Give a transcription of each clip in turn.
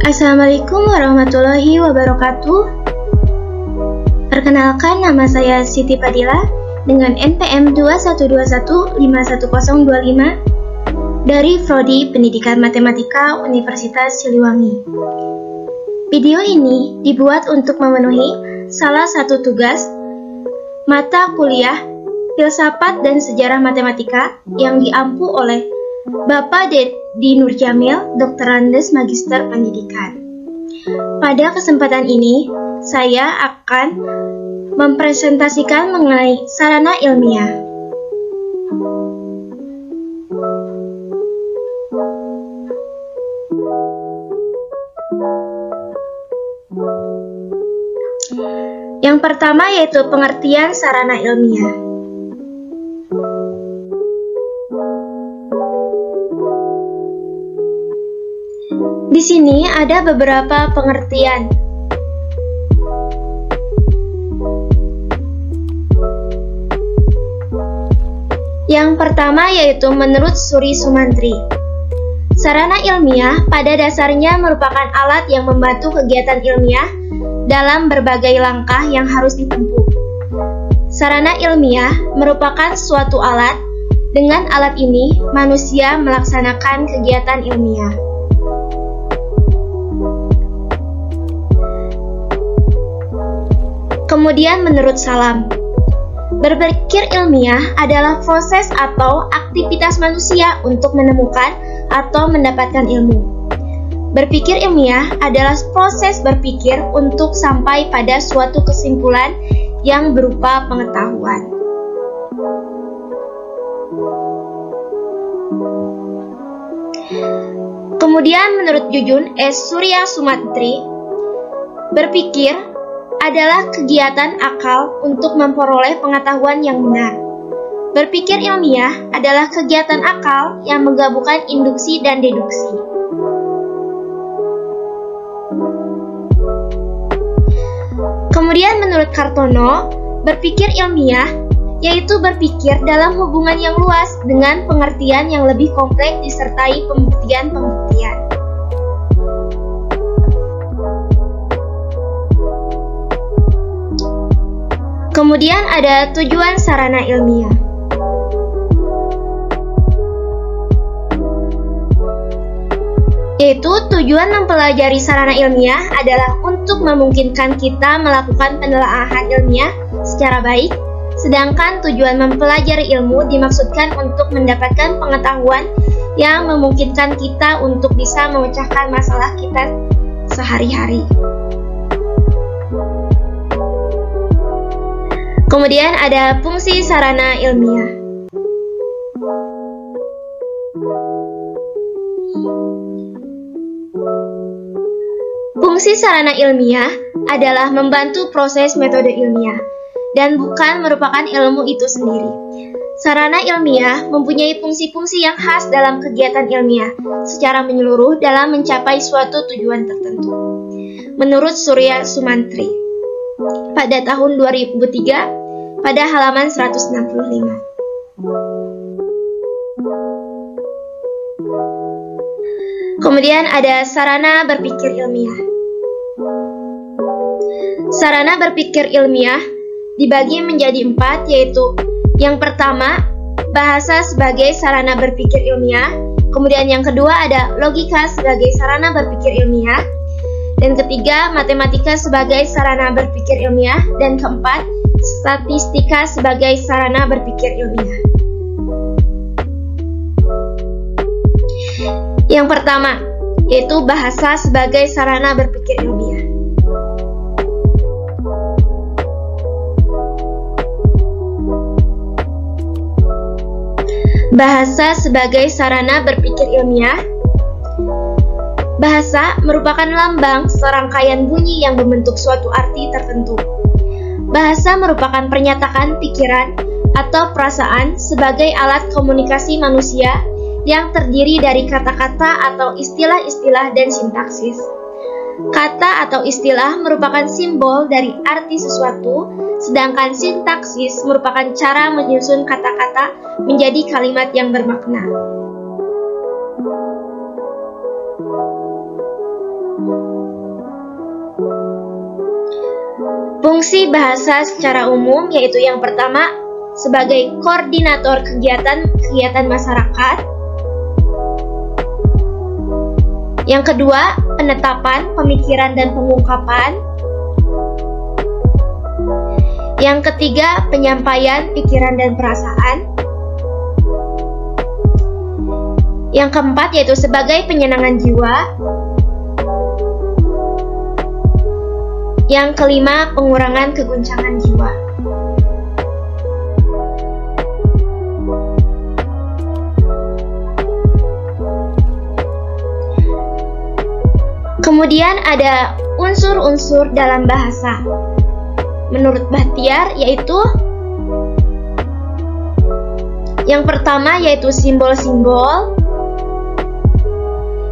Assalamualaikum warahmatullahi wabarakatuh. Perkenalkan, nama saya Siti Fadila dengan NPM 2121511025 dari Prodi Pendidikan Matematika Universitas Siliwangi. Video ini dibuat untuk memenuhi salah satu tugas mata kuliah Filsafat dan Sejarah Matematika yang diampu oleh Bapak Deddy Nurjamil, Doktorandes Magister Pendidikan. Pada kesempatan ini, saya akan mempresentasikan mengenai sarana ilmiah. Yang pertama yaitu pengertian sarana ilmiah. Di sini ada beberapa pengertian. Yang pertama yaitu menurut Suri Sumantri. Sarana ilmiah pada dasarnya merupakan alat yang membantu kegiatan ilmiah dalam berbagai langkah yang harus ditempuh. Sarana ilmiah merupakan suatu alat. Dengan alat ini, manusia melaksanakan kegiatan ilmiah. Kemudian menurut Salam, berpikir ilmiah adalah proses atau aktivitas manusia untuk menemukan atau mendapatkan ilmu. Berpikir ilmiah adalah proses berpikir untuk sampai pada suatu kesimpulan yang berupa pengetahuan. Kemudian menurut Jujun S. Surya Sumantri, berpikir adalah kegiatan akal untuk memperoleh pengetahuan yang benar. Berpikir ilmiah adalah kegiatan akal yang menggabungkan induksi dan deduksi. Kemudian menurut Kartono, berpikir ilmiah yaitu berpikir dalam hubungan yang luas dengan pengertian yang lebih kompleks disertai pembuktian-pembuktian. Kemudian ada tujuan sarana ilmiah. Yaitu tujuan mempelajari sarana ilmiah adalah untuk memungkinkan kita melakukan penelaahan ilmiah secara baik, sedangkan tujuan mempelajari ilmu dimaksudkan untuk mendapatkan pengetahuan yang memungkinkan kita untuk bisa memecahkan masalah kita sehari-hari. Kemudian ada fungsi sarana ilmiah. Fungsi sarana ilmiah adalah membantu proses metode ilmiah dan bukan merupakan ilmu itu sendiri. Sarana ilmiah mempunyai fungsi-fungsi yang khas dalam kegiatan ilmiah secara menyeluruh dalam mencapai suatu tujuan tertentu. Menurut Surya Sumantri, pada tahun 2003, pada halaman 165. Kemudian ada sarana berpikir ilmiah. Sarana berpikir ilmiah dibagi menjadi 4, yaitu yang pertama, bahasa sebagai sarana berpikir ilmiah. Kemudian yang kedua ada logika sebagai sarana berpikir ilmiah. Dan ketiga, matematika sebagai sarana berpikir ilmiah. Dan keempat, statistika sebagai sarana berpikir ilmiah. Yang pertama, yaitu bahasa sebagai sarana berpikir ilmiah. Bahasa sebagai sarana berpikir ilmiah. Bahasa merupakan lambang serangkaian bunyi yang membentuk suatu arti tertentu. Bahasa merupakan pernyataan pikiran atau perasaan sebagai alat komunikasi manusia yang terdiri dari kata-kata atau istilah-istilah dan sintaksis. Kata atau istilah merupakan simbol dari arti sesuatu, sedangkan sintaksis merupakan cara menyusun kata-kata menjadi kalimat yang bermakna. Fungsi bahasa secara umum yaitu yang pertama sebagai koordinator kegiatan masyarakat. Yang kedua, penetapan, pemikiran, dan pengungkapan. Yang ketiga, penyampaian pikiran dan perasaan. Yang keempat yaitu sebagai penyenangan jiwa. Yang kelima, pengurangan keguncangan jiwa. Kemudian ada unsur-unsur dalam bahasa. Menurut Bahtiar yaitu yang pertama yaitu simbol-simbol.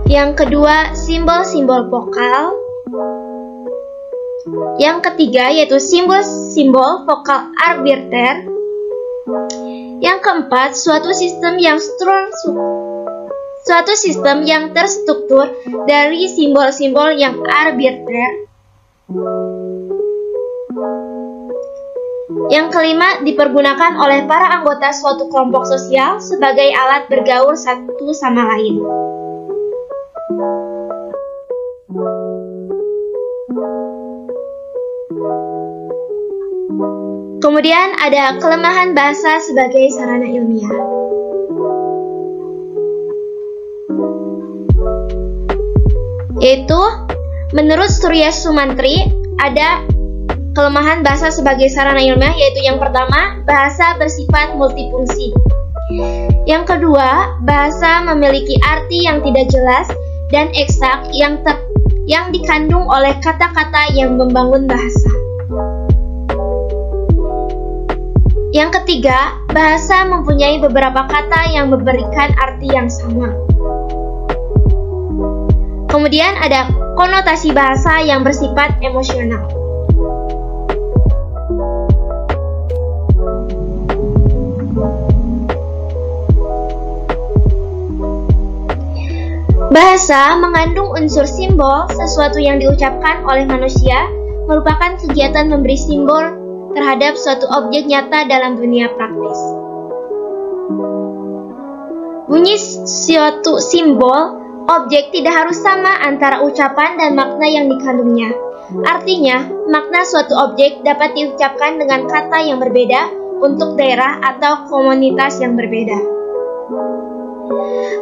Yang kedua, simbol-simbol vokal. Yang ketiga yaitu simbol-simbol vokal arbiter. Yang keempat, suatu sistem yang terstruktur dari simbol-simbol yang arbiter. Yang kelima, dipergunakan oleh para anggota suatu kelompok sosial sebagai alat bergaul satu sama lain. Kemudian ada kelemahan bahasa sebagai sarana ilmiah. Yaitu, menurut Surya Sumantri, ada kelemahan bahasa sebagai sarana ilmiah, yaitu yang pertama, bahasa bersifat multifungsi. Yang kedua, bahasa memiliki arti yang tidak jelas dan eksak yang dikandung oleh kata-kata yang membangun bahasa. Yang ketiga, bahasa mempunyai beberapa kata yang memberikan arti yang sama. Kemudian ada konotasi bahasa yang bersifat emosional. Bahasa mengandung unsur simbol, sesuatu yang diucapkan oleh manusia merupakan kegiatan memberi simbol terhadap suatu objek nyata dalam dunia praktis. Bunyi suatu simbol objek tidak harus sama antara ucapan dan makna yang dikandungnya. Artinya, makna suatu objek dapat diucapkan dengan kata yang berbeda untuk daerah atau komunitas yang berbeda.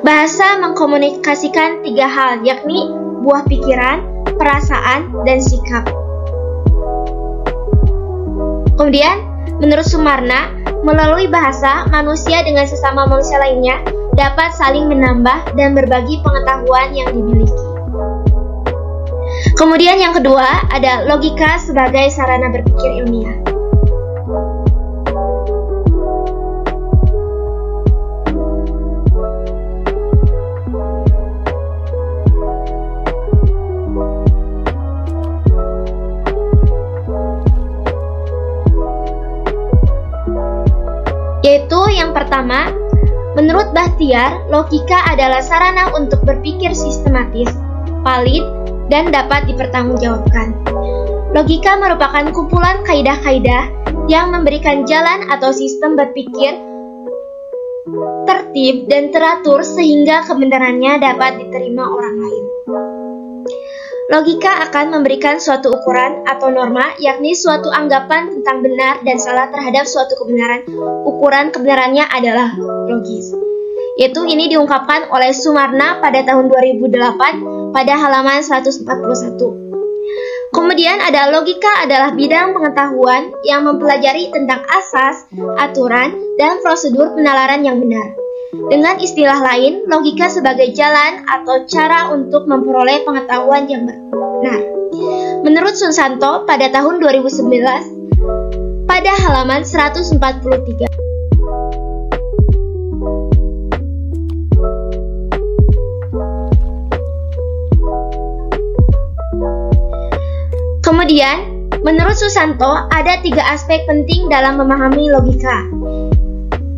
Bahasa mengkomunikasikan tiga hal, yakni buah pikiran, perasaan, dan sikap. Kemudian, menurut Sumarna, melalui bahasa, manusia dengan sesama manusia lainnya dapat saling menambah dan berbagi pengetahuan yang dimiliki. Kemudian yang kedua, ada logika sebagai sarana berpikir ilmiah. Yaitu yang pertama, menurut Bahtiar, logika adalah sarana untuk berpikir sistematis, valid, dan dapat dipertanggungjawabkan. Logika merupakan kumpulan kaidah-kaidah yang memberikan jalan atau sistem berpikir tertib dan teratur sehingga kebenarannya dapat diterima orang lain. Logika akan memberikan suatu ukuran atau norma, yakni suatu anggapan tentang benar dan salah terhadap suatu kebenaran. Ukuran kebenarannya adalah logis. Yaitu ini diungkapkan oleh Sumarna pada tahun 2008 pada halaman 141. Kemudian ada logika adalah bidang pengetahuan yang mempelajari tentang asas, aturan, dan prosedur penalaran yang benar. Dengan istilah lain, logika sebagai jalan atau cara untuk memperoleh pengetahuan yang benar. Menurut Susanto pada tahun 2019 pada halaman 143. Kemudian, menurut Susanto ada 3 aspek penting dalam memahami logika.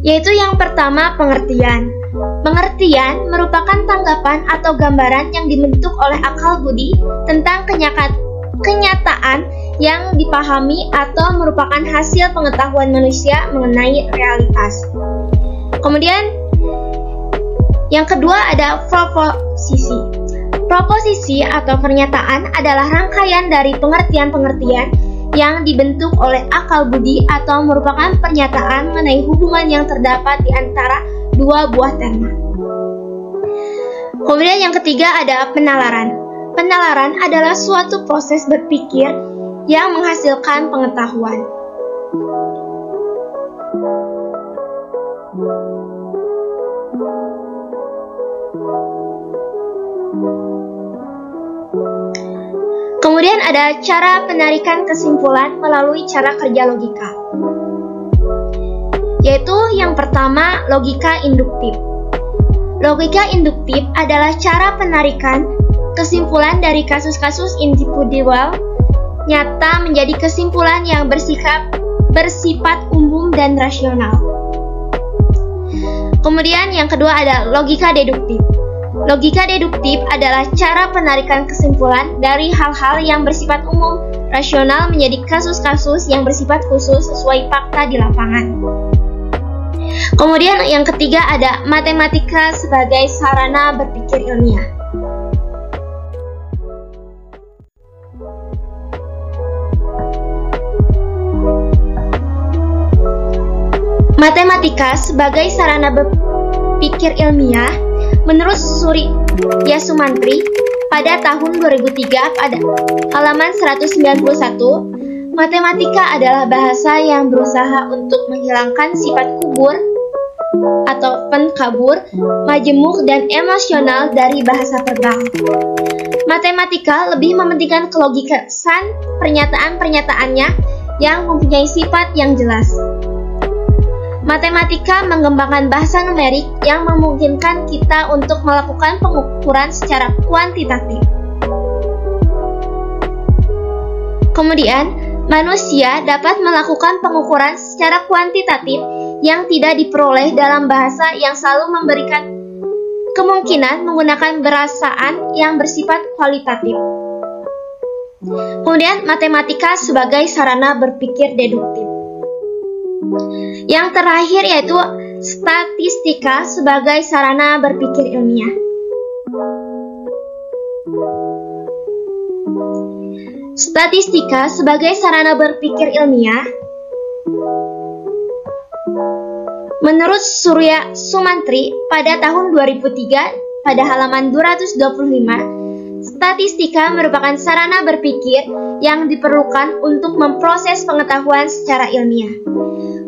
Yaitu yang pertama, pengertian. Pengertian merupakan tanggapan atau gambaran yang dibentuk oleh akal budi tentang kenyataan yang dipahami atau merupakan hasil pengetahuan manusia mengenai realitas. Kemudian yang kedua ada proposisi. Proposisi atau pernyataan adalah rangkaian dari pengertian-pengertian yang dibentuk oleh akal budi atau merupakan pernyataan mengenai hubungan yang terdapat di antara dua buah terma. Kemudian yang ketiga ada penalaran. Penalaran adalah suatu proses berpikir yang menghasilkan pengetahuan. Kemudian ada cara penarikan kesimpulan melalui cara kerja logika, yaitu yang pertama logika induktif. Logika induktif adalah cara penarikan kesimpulan dari kasus-kasus individual nyata menjadi kesimpulan yang bersifat umum dan rasional. Kemudian yang kedua ada logika deduktif. Logika deduktif adalah cara penarikan kesimpulan dari hal-hal yang bersifat umum, rasional menjadi kasus-kasus yang bersifat khusus sesuai fakta di lapangan. Kemudian yang ketiga ada matematika sebagai sarana berpikir ilmiah. Matematika sebagai sarana berpikir ilmiah menurut Surya Sumantri pada tahun 2003 pada halaman 191, matematika adalah bahasa yang berusaha untuk menghilangkan sifat kubur atau penkabur, majemuk, dan emosional dari bahasa terbang. Matematika lebih mementingkan kelogikan pernyataan-pernyataannya yang mempunyai sifat yang jelas. Matematika mengembangkan bahasa numerik yang memungkinkan kita untuk melakukan pengukuran secara kuantitatif. Kemudian, manusia dapat melakukan pengukuran secara kuantitatif yang tidak diperoleh dalam bahasa yang selalu memberikan kemungkinan menggunakan perasaan yang bersifat kualitatif. Kemudian, matematika sebagai sarana berpikir deduktif. Yang terakhir yaitu statistika sebagai sarana berpikir ilmiah. Statistika sebagai sarana berpikir ilmiah menurut Surya Sumantri pada tahun 2003 pada halaman 225, statistika merupakan sarana berpikir yang diperlukan untuk memproses pengetahuan secara ilmiah.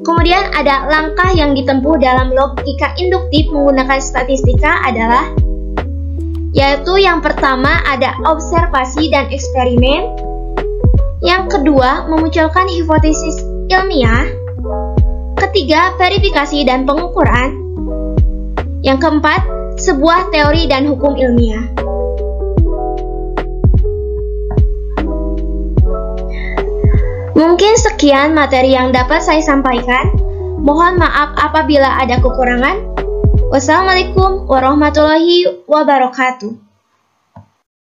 Kemudian ada langkah yang ditempuh dalam logika induktif menggunakan statistika adalah, yaitu yang pertama ada observasi dan eksperimen, yang kedua memunculkan hipotesis ilmiah, ketiga verifikasi dan pengukuran, yang keempat sebuah teori dan hukum ilmiah. Mungkin sekian materi yang dapat saya sampaikan. Mohon maaf apabila ada kekurangan. Wassalamualaikum warahmatullahi wabarakatuh.